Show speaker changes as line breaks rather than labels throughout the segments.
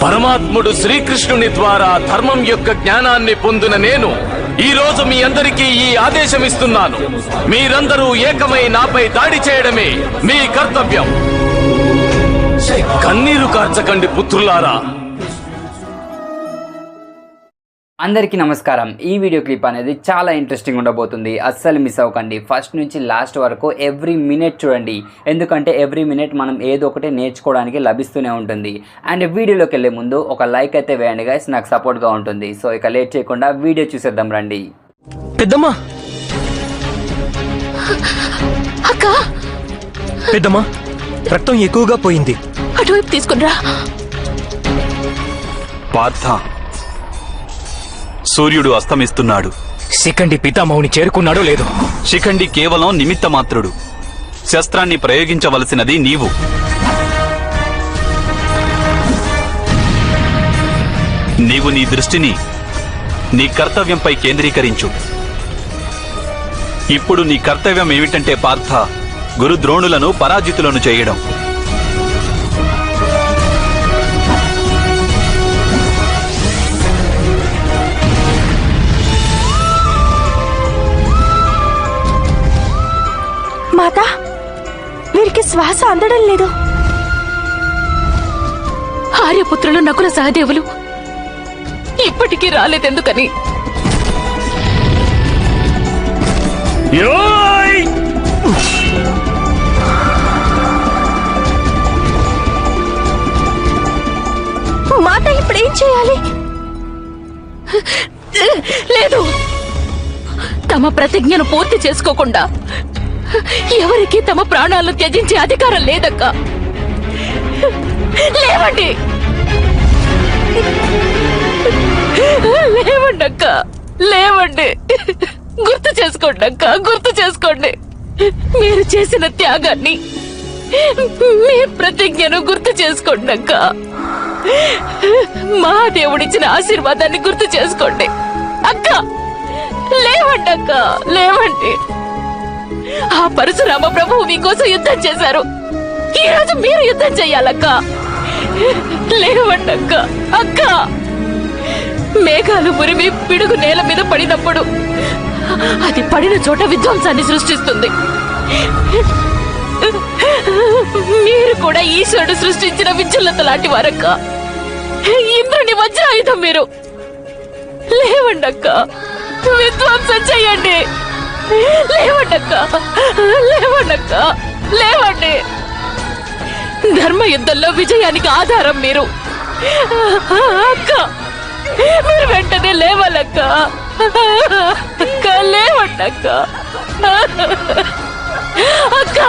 పరమాత్ముడు శ్రీకృష్ణుని ద్వారా ధర్మం యొక్క జ్ఞానాన్ని పొందిన నేను ఈ రోజు మీ అందరికీ ఈ ఆదేశం ఇస్తున్నాను. మీరందరూ ఏకమై నాపై దాడి చేయడమే మీ కర్తవ్యం. కన్నీరు కార్చకండి పుత్రులారా.
అందరికీ నమస్కారం. ఈ వీడియో క్లిప్ అనేది చాలా ఇంట్రెస్టింగ్ ఉండబోతుంది. అస్సలు మిస్ అవ్వకండి. ఫస్ట్ నుంచి లాస్ట్ వరకు ఎవ్రీ మినిట్ చూడండి. ఎందుకంటే ఎవ్రీ మినిట్ మనం ఏదో ఒకటి నేర్చుకోవడానికి లభిస్తూనే ఉంటుంది. అండ్ వీడియోలోకి వెళ్ళే ముందు ఒక లైక్ అయితే వేయండి గైస్, నాకు సపోర్ట్గా ఉంటుంది. సో ఇక లేట్ చేయకుండా వీడియో చూసేద్దాం రండి.
పెద్దమ్మా,
అక్క,
పెద్దమ్మా, రక్తం ఎక్కువగా పోయింది.
అటువైపు తీసుకునిరా.
పార్థ, సూర్యుడు అస్తమిస్తున్నాడు.
శిఖండి పితామహుని చేరుకున్నాడో లేదో?
శిఖండి కేవలం నిమిత్త మాత్రుడు. శస్త్రాన్ని ప్రయోగించవలసినది నీవు. నీవు నీ దృష్టిని నీ కర్తవ్యంపై కేంద్రీకరించు. ఇప్పుడు నీ కర్తవ్యం ఏమిటంటే పార్థ, గురు ద్రోణులను పరాజితులను చేయడం.
మాతా, వీరికి శ్వాస అందడం లేదు. ఆర్యపుత్రులు నకుల సహదేవులు ఇప్పటికీ రాలేదెందుకని? మాత ఇప్పుడేం చేయాలి? లేదు, తమ ప్రతిజ్ఞను పూర్తి చేసుకోకుండా ఎవరికి తమ ప్రాణాలను త్యజించే అధికారం లేదక్క. లేవండి, లేవండి అక్క, లేవండి. గుర్తు చేసుకోండి అక్క, గుర్తు చేసుకోండి. మీరు చేసిన త్యాగాన్ని, మీ ప్రతిజ్ఞను గుర్తు చేసుకోండి అక్క. మహాదేవుడిచ్చిన ఆశీర్వాదాన్ని గుర్తు చేసుకోండి అక్క. లేవండి అక్క, లేవండి. ఆ పరశురామ ప్రభువు మీకోసం యుద్ధం చేశారు. ఈ రోజు మీరు యుద్ధం చెయ్యాలక్క. లేవండి అక్క. అక్క, మేఘాలు మురిమి పిడుగు నేల మీద పడినప్పుడు అది పడిన చోట విధ్వంసాన్ని సృష్టిస్తుంది. మీరు కూడా ఈశ్వరుడు సృష్టించిన విచ్ఛిన్నత లాంటి వారక్క. ఇంద్రుని వజ్రాయుధం మీరు. లేవండి అక్క, విధ్వంసం చెయ్యండి. లేవండక్క, లేవండక్క, లేవండి. ధర్మ యుద్ధంలో విజయానికి ఆధారం మీరు అక్క. మీరు వెంటనే లేవాలక్క. అక్క, లేవండక్క. అక్క,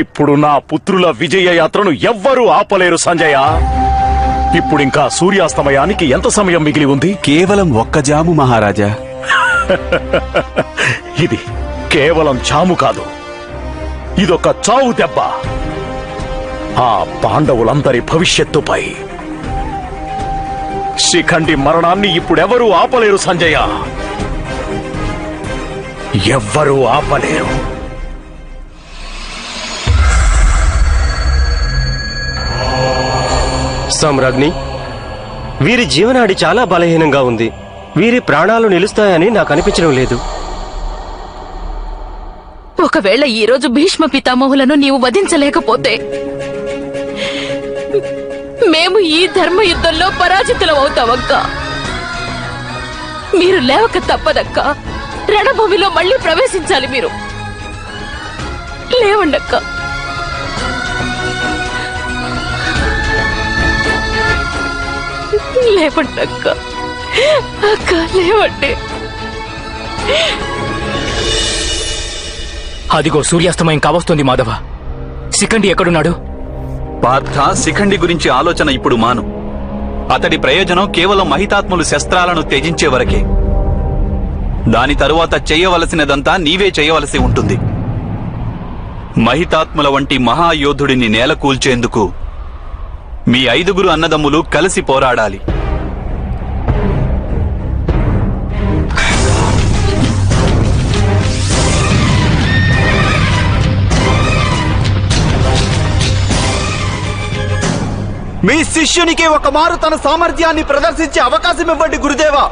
ఇప్పుడు నా పుత్రుల విజయ యాత్రను ఎవ్వరూ ఆపలేరు సంజయ. ఇప్పుడింకా సూర్యాస్తమయానికి ఎంత సమయం మిగిలి ఉంది?
కేవలం ఒక్క జాము మహారాజా.
ఇది కేవలం చాము కాదు, ఇదొక చావు దెబ్బ. ఆ పాండవులందరి భవిష్యత్తుపై. శిఖండి మరణాన్ని ఇప్పుడెవరూ ఆపలేరు సంజయ, ఎవ్వరూ ఆపలేరు.
సామ్రాజ్ఞి, వీరి జీవనాడి చాలా బలహీనంగా ఉంది. వీరి ప్రాణాలు నిలుస్తాయని నాకు అనిపించడం లేదు.
ఒకవేళ ఈ రోజు భీష్మ పితామహులను నీవు వధించలేకపోతే మేము ఈ ధర్మ యుద్ధంలో పరాజితులం అవుతామక్క. మీరు లేవక తప్పదక్క. రణభూమిలో మళ్లీ ప్రవేశించాలి మీరు. లేవండక్క. లేవండి అక్క. అక్క, లేవండి.
అదిగో సూర్యాస్తమయం కావస్తుంది మాధవ. శిఖండి ఎక్కడున్నాడు?
పార్థ, శిఖండి గురించి ఆలోచన ఇప్పుడు మాను. అతడి ప్రయోజనం కేవలం మహితాత్ములు శస్త్రాలను త్యజించే వరకే. దాని తరువాత చేయవలసినదంతా నీవే చేయవలసి ఉంటుంది. మహితాత్ముల వంటి మహాయోధుడిని నేలకూల్చేందుకు మీ 5 అన్నదమ్ములు కలిసి పోరాడాలి.
మీ శిష్యునికి ఒక మారు తన సామర్థ్యాన్ని ప్రదర్శించే అవకాశం ఇవ్వండి గురుదేవా.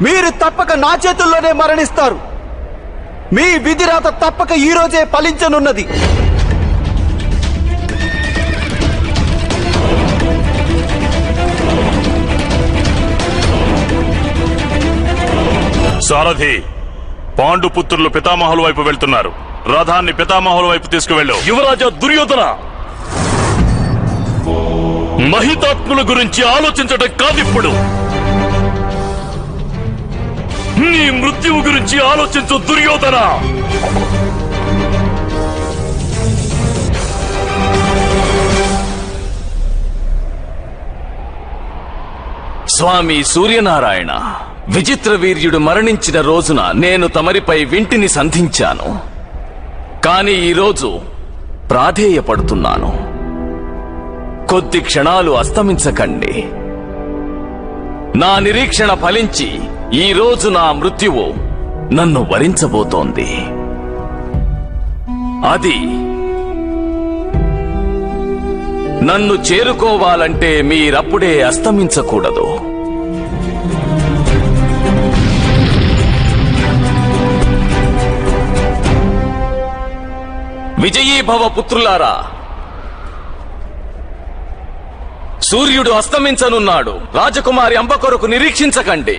మీరు తప్పక నా చేతుల్లోనే మరణిస్తారు. మీ విధిరాత తప్పక ఈ రోజే ఫలించనున్నది.
సారథి, పాండుపుత్రులు పితామహుల వైపు వెళ్తున్నారు. రథాన్ని పితామహుల వైపు తీసుకువెళ్ళు.
యువరాజా దుర్యోధన, మహితాత్ముల గురించి ఆలోచించడం కాదిప్పుడు. నీ మృత్యువు గురించి ఆలోచించు దుర్యోధన. స్వామి సూర్యనారాయణ, విచిత్ర వీర్యుడు మరణించిన రోజున నేను తమరిపై వింటిని సంధించాను. కాని ఈరోజు ప్రాధేయపడుతున్నాను. కొద్ది క్షణాలు అస్తమించకండి. నా నిరీక్షణ ఫలించి ఈ రోజు నా మృత్యువు నన్ను వరించబోతోంది. అది నన్ను చేరుకోవాలంటే మీరప్పుడే అస్తమించకూడదు. విజయీభవ పుత్రులారా, సూర్యుడు అస్తమించనున్నాడు. రాజకుమారి అంబ కొరకు నిరీక్షించకండి.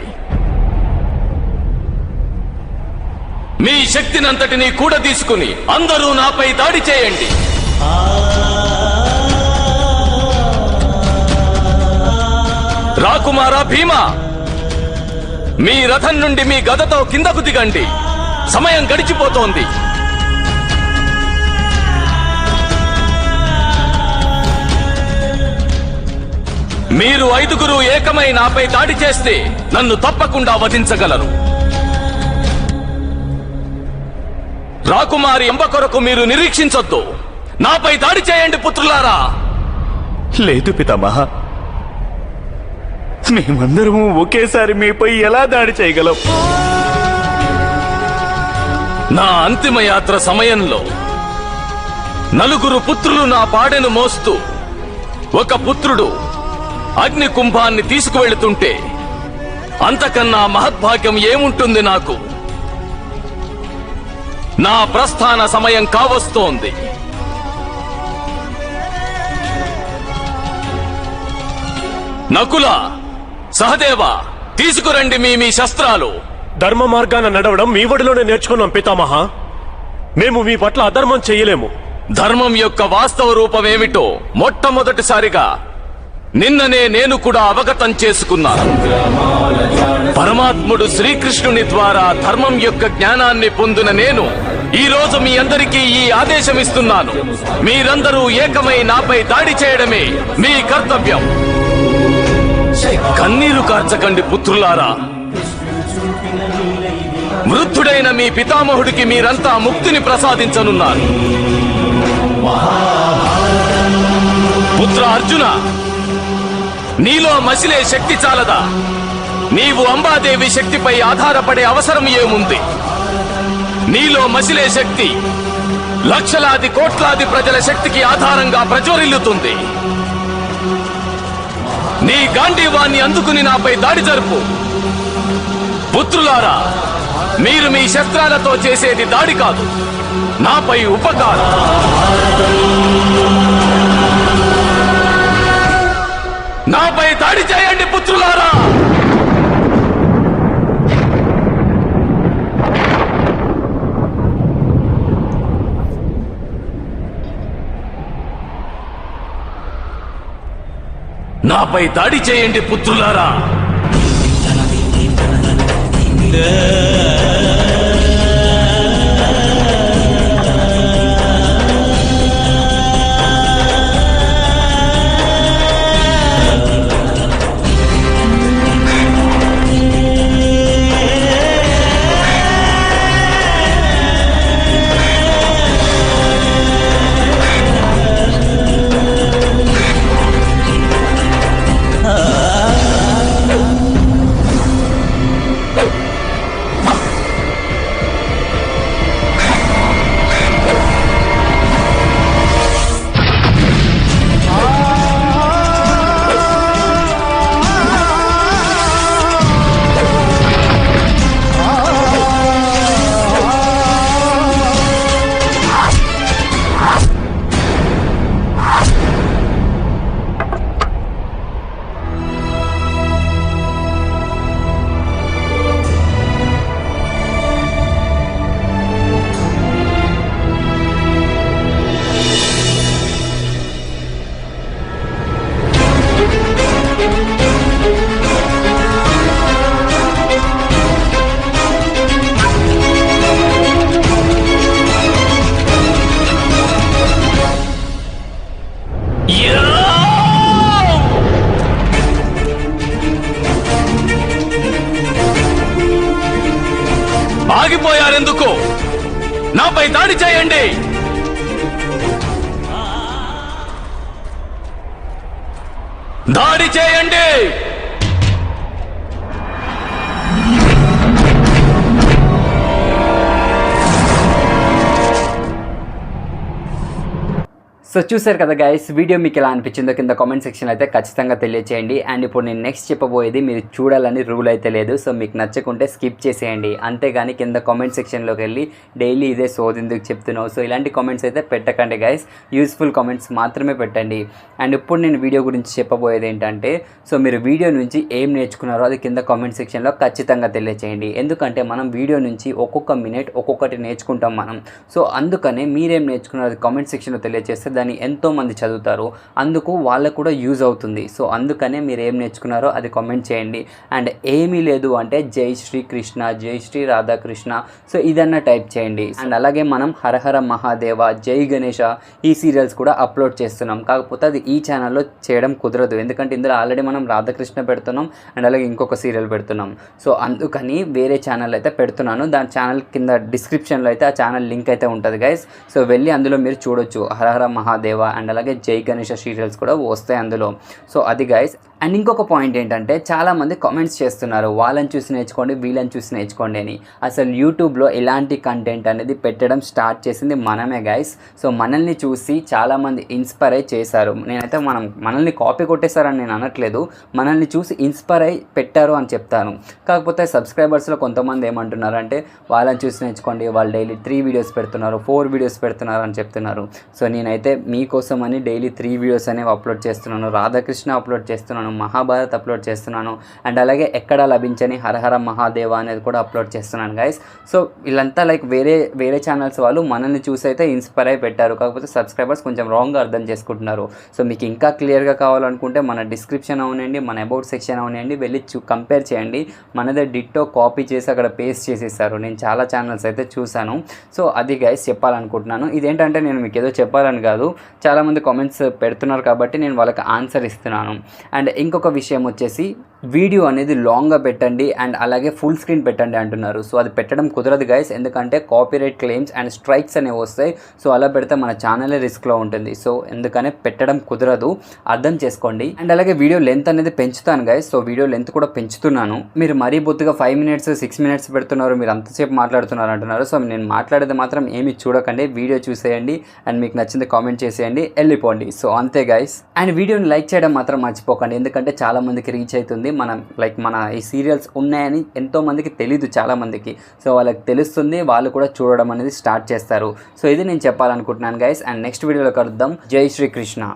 మీ శక్తినంతటినీ కూడా తీసుకుని అందరూ నాపై దాడి చేయండి. రాకుమారా భీమా, మీ రథం నుండి మీ గదతో కిందకు దిగండి. సమయం గడిచిపోతోంది. మీరు 5గురు ఏకమై నాపై దాడి చేస్తే నన్ను తప్పకుండా వధించగలరు. రాకుమారి అంబ కొరకు మీరు నిరీక్షించొద్దు. నాపై దాడి చేయండి పుత్రులారా.
లేదు పితామహ, మేమందరము ఒకేసారి మీపై ఎలా దాడి చేయగలం?
నా అంతిమ యాత్ర సమయంలో 4 పుత్రులు నా పాడెను మోస్తూ ఒక పుత్రుడు అగ్ని కుంభాన్ని తీసుకువెళుతుంటే అంతకన్నా మహద్భాగ్యం ఏముంటుంది నాకు? నా ప్రస్థాన సమయం కావస్తోంది. నకుల, సహదేవ, తీసుకురండి మీ శస్త్రాలు.
ధర్మ మార్గాన నడవడం మీ ఒడిలోనే నేర్చుకున్నాం పితామహ. మేము మీ పట్ల అధర్మం చెయ్యలేము.
ధర్మం యొక్క వాస్తవ రూపమేమిటో మొట్టమొదటిసారిగా నిన్ననే నేను కూడా అవగతం చేసుకున్నాను. పరమాత్ముడు శ్రీకృష్ణుని ద్వారా ధర్మం యొక్క జ్ఞానాన్ని పొందిన నేను ఈ రోజు మీ అందరికీ ఈ ఆదేశం ఇస్తున్నాను. మీరందరూ ఏకమై నాపై దాడి చేయడమే మీ కర్తవ్యం. కన్నీరు కార్చకండి పుత్రులారా. వృద్ధుడైన మీ పితామహుడికి మీరంతా ముక్తిని ప్రసాదించనున్నారు. పుత్ర అర్జున, నీలో మసిలే శక్తి చాలదా? నీవు అంబాదేవి శక్తిపై ఆధారపడే అవసరం ఏముంది? నీలో మసిలే శక్తి లక్షలాది కోట్లాది ప్రజల శక్తికి ఆధారంగా ప్రజ్వరిల్లుతుంది. నీ గాంధీవాన్ని అందుకుని నాపై దాడి జరుపు. పుత్రులారా, మీరు మీ శస్త్రాలతో చేసేది దాడి కాదు, నాపై ఉపకారం. నాపై దాడి చేయండి పుత్రులారా. నాపై దాడి చేయండి పుత్రులారా. ఎందుకు? నాపై దాడి చేయండి. దాడి చేయండి.
సో చూసారు కదా గైస్, వీడియో మీకు ఎలా అనిపించిందో కింద కామెంట్ సెక్షన్లో అయితే ఖచ్చితంగా తెలియచేయండి. అండ్ ఇప్పుడు నేను నెక్స్ట్ చెప్పబోయేది మీరు చూడాలని రూల్ అయితే లేదు. సో మీకు నచ్చకుంటే స్కిప్ చేసేయండి. అంతేగాని కింద కామెంట్ సెక్షన్లోకి వెళ్ళి డైలీ ఇదే సోదెందుకు చెప్తున్నావు, సో ఇలాంటి కామెంట్స్ అయితే పెట్టకండి గైస్. యూస్ఫుల్ కామెంట్స్ మాత్రమే పెట్టండి. అండ్ ఇప్పుడు నేను వీడియో గురించి చెప్పబోయేది ఏంటంటే, సో మీరు వీడియో నుంచి ఏం నేర్చుకున్నారో అది కింద కామెంట్ సెక్షన్లో ఖచ్చితంగా తెలియచేయండి. ఎందుకంటే మనం వీడియో నుంచి ఒక్కొక్క మినిట్ ఒక్కొక్కటి నేర్చుకుంటాం మనం. సో అందుకనే మీరేం నేర్చుకున్నారో అది కామెంట్ సెక్షన్లో తెలియజేస్తే దాన్ని ఎంతోమంది చదువుతారు, అందుకు వాళ్ళకు కూడా యూజ్ అవుతుంది. సో అందుకనే మీరు ఏం నేర్చుకున్నారో అది కామెంట్ చేయండి. అండ్ ఏమీ లేదు అంటే జై శ్రీ కృష్ణ, జై శ్రీ రాధాకృష్ణ, సో ఇదన్నా టైప్ చేయండి. అండ్ అలాగే మనం హరహర మహాదేవ, జై గణేష ఈ సీరియల్స్ కూడా అప్లోడ్ చేస్తున్నాం. కాకపోతే అది ఈ ఛానల్లో చేయడం కుదరదు, ఎందుకంటే ఇందులో ఆల్రెడీ మనం రాధాకృష్ణ పెడుతున్నాం అండ్ అలాగే ఇంకొక సీరియల్ పెడుతున్నాం. సో అందుకని వేరే ఛానల్ అయితే పెడుతున్నాను. దాని ఛానల్ కింద డిస్క్రిప్షన్లో అయితే ఆ ఛానల్ లింక్ అయితే ఉంటుంది గైస్. సో వెళ్ళి అందులో మీరు చూడొచ్చు. హరహర మహాదేవ అండ్ అలాగే జై గణేష సీరియల్స్ కూడా వస్తాయి అందులో. సో అది గైస్. అండ్ ఇంకొక పాయింట్ ఏంటంటే, చాలామంది కామెంట్స్ చేస్తున్నారు వాళ్ళని చూసి నేర్చుకోండి, వీళ్ళని చూసి నేర్చుకోండి అని. అసలు యూట్యూబ్లో ఎలాంటి కంటెంట్ అనేది పెట్టడం స్టార్ట్ చేసింది మనమే గైస్. సో మనల్ని చూసి చాలామంది ఇన్స్పైర్ అయి చేశారు. నేనైతే మనల్ని కాపీ కొట్టేశారని నేను అనట్లేదు, మనల్ని చూసి ఇన్స్పైర్ అయి పెట్టారు అని చెప్తాను. కాకపోతే సబ్స్క్రైబర్స్లో కొంతమంది ఏమంటున్నారంటే, వాళ్ళని చూసి నేర్చుకోండి, వాళ్ళు డైలీ 3 వీడియోస్ పెడుతున్నారు, 4 వీడియోస్ పెడుతున్నారు అని చెప్తున్నారు. సో నేనైతే మీకోసం అని డైలీ 3 వీడియోస్ అనేవి అప్లోడ్ చేస్తున్నాను. రాధాకృష్ణ అప్లోడ్ చేస్తున్నాను, మహాభారత్ అప్లోడ్ చేస్తున్నాను అండ్ అలాగే ఎక్కడ లభించని హరహర మహాదేవ అనేది కూడా అప్లోడ్ చేస్తున్నాను గైస్. సో వీళ్ళంతా లైక్ వేరే ఛానల్స్ వాళ్ళు మనల్ని చూసి అయితే ఇన్స్పైర్ అయి పెట్టారు. కాకపోతే సబ్స్క్రైబర్స్ కొంచెం రాంగ్గా అర్థం చేసుకుంటున్నారు. సో మీకు ఇంకా క్లియర్గా కావాలనుకుంటే మన డిస్క్రిప్షన్ అవునండి, మన అబౌట్ సెక్షన్ అవునండి, వెళ్ళి కంపేర్ చేయండి. మనదే డిట్టో కాపీ చేసి అక్కడ పేస్ట్ చేసేసారు. నేను చాలా ఛానల్స్ అయితే చూశాను. సో అది గైస్ చెప్పాలనుకుంటున్నాను. ఇదేంటంటే నేను మీకు ఏదో చెప్పాలని కాదు, చాలామంది కామెంట్స్ పెడుతున్నారు కాబట్టి నేను వాళ్ళకి ఆన్సర్ ఇస్తున్నాను. అండ్ ఇంకొక విషయం వచ్చేసి, వీడియో అనేది లాంగ్గా పెట్టండి అండ్ అలాగే ఫుల్ స్క్రీన్ పెట్టండి అంటున్నారు. సో అది పెట్టడం కుదరదు గైస్, ఎందుకంటే కాపీరైట్ క్లెయిమ్స్ అండ్ స్ట్రైక్స్ అనేవి వస్తాయి. సో అలా పెడితే మన ఛానలే రిస్క్లో ఉంటుంది. సో ఎందుకనే పెట్టడం కుదరదు, అర్థం చేసుకోండి. అండ్ అలాగే వీడియో లెంత్ అనేది పెంచుతాను గైస్. సో వీడియో లెంత్ కూడా పెంచుతున్నాను. మీరు మరీ బొత్తుగా 5 మినిట్స్ 6 మినిట్స్ పెడుతున్నారు, మీరు అంతసేపు మాట్లాడుతున్నారు అంటున్నారు. సో నేను మాట్లాడేది మాత్రం ఏమి చూడకండి, వీడియో చూసేయండి అండ్ మీకు నచ్చింది కామెంట్ చేసేయండి, వెళ్ళిపోండి. సో అంతే గైస్. అండ్ వీడియోని లైక్ చేయడం మాత్రం మర్చిపోకండి, ఎందుకంటే చాలా మందికి రీచ్ అవుతుంది. మన ఈ సీరియల్స్ ఉన్నాయని ఎంతో మందికి తెలీదు చాలామందికి. సో వాళ్ళకి తెలుస్తుంది, వాళ్ళు కూడా చూడడం అనేది స్టార్ట్ చేస్తారు. సో ఇది నేను చెప్పాలనుకుంటున్నాను గైస్. అండ్ నెక్స్ట్ వీడియోలో కలుద్దాం. జై శ్రీకృష్ణ.